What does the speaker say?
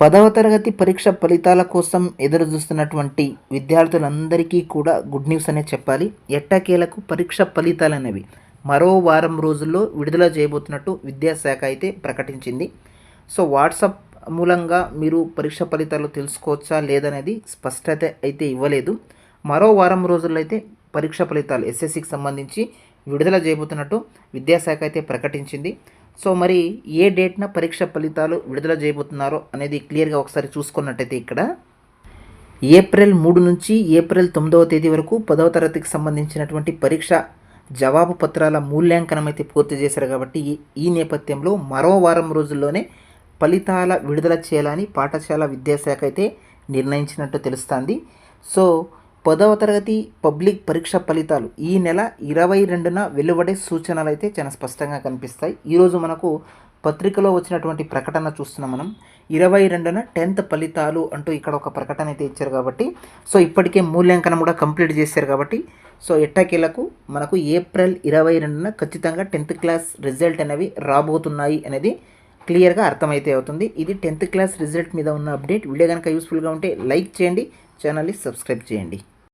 10వ తరగతి పరీక్ష ఫలితాల కోసం ఎదురు చూస్తున్నటువంటి విద్యార్థులందరికీ కూడా గుడ్ న్యూస్ అనే చెప్పాలి. ఎట్టకేలకు పరీక్ష ఫలితాలనేవి మరో వారం రోజుల్లో విడుదల చేయబోతున్నట్టు విద్యాశాఖ అయితే ప్రకటించింది. సో వాట్సాప్ మూలంగా మీరు పరీక్ష ఫలితాలు తెలుసుకోవచ్చా లేదనేది స్పష్టత అయితే ఇవ్వలేదు. మరో వారం రోజుల్లో అయితే పరీక్ష ఫలితాలు ఎస్ఎస్సికి సంబంధించి విడుదల చేయబోతున్నట్టు విద్యాశాఖ అయితే ప్రకటించింది. సో మరి ఏ డేట్న పరీక్ష ఫలితాలు విడుదల చేయబోతున్నారో అనేది క్లియర్గా ఒకసారి చూసుకున్నట్టయితే ఇక్కడ ఏప్రిల్ 3 నుంచి ఏప్రిల్ 9వ తేదీ వరకు 10వ తరగతికి సంబంధించినటువంటి పరీక్ష జవాబు పత్రాల మూల్యాంకనం అయితే పూర్తి చేశారు. కాబట్టి ఈ నేపథ్యంలో మరో వారం రోజుల్లోనే ఫలితాల విడుదల చేయాలని పాఠశాల విద్యాశాఖ అయితే నిర్ణయించినట్టు తెలుస్తుంది. సో 10వ తరగతి పబ్లిక్ పరీక్ష ఫలితాలు ఈ నెల 22న వెలువడే సూచనలు అయితే చాలా స్పష్టంగా కనిపిస్తాయి. ఈరోజు మనకు పత్రికలో వచ్చినటువంటి ప్రకటన చూస్తున్నాం మనం. 22న 10th ఫలితాలు అంటూ ఇక్కడ ఒక ప్రకటన అయితే ఇచ్చారు. కాబట్టి సో ఇప్పటికే మూల్యాంకనం కూడా కంప్లీట్ చేశారు. కాబట్టి సో ఎట్టకేలకు మనకు ఏప్రిల్ 22న ఖచ్చితంగా 10th క్లాస్ రిజల్ట్ అనేవి రాబోతున్నాయి అనేది క్లియర్గా అర్థమైతే అవుతుంది. ఇది 10th క్లాస్ రిజల్ట్ మీద ఉన్న అప్డేట్. వీడియో కనుక యూస్ఫుల్గా ఉంటే లైక్ చేయండి, ఛానల్ని సబ్స్క్రైబ్ చేయండి.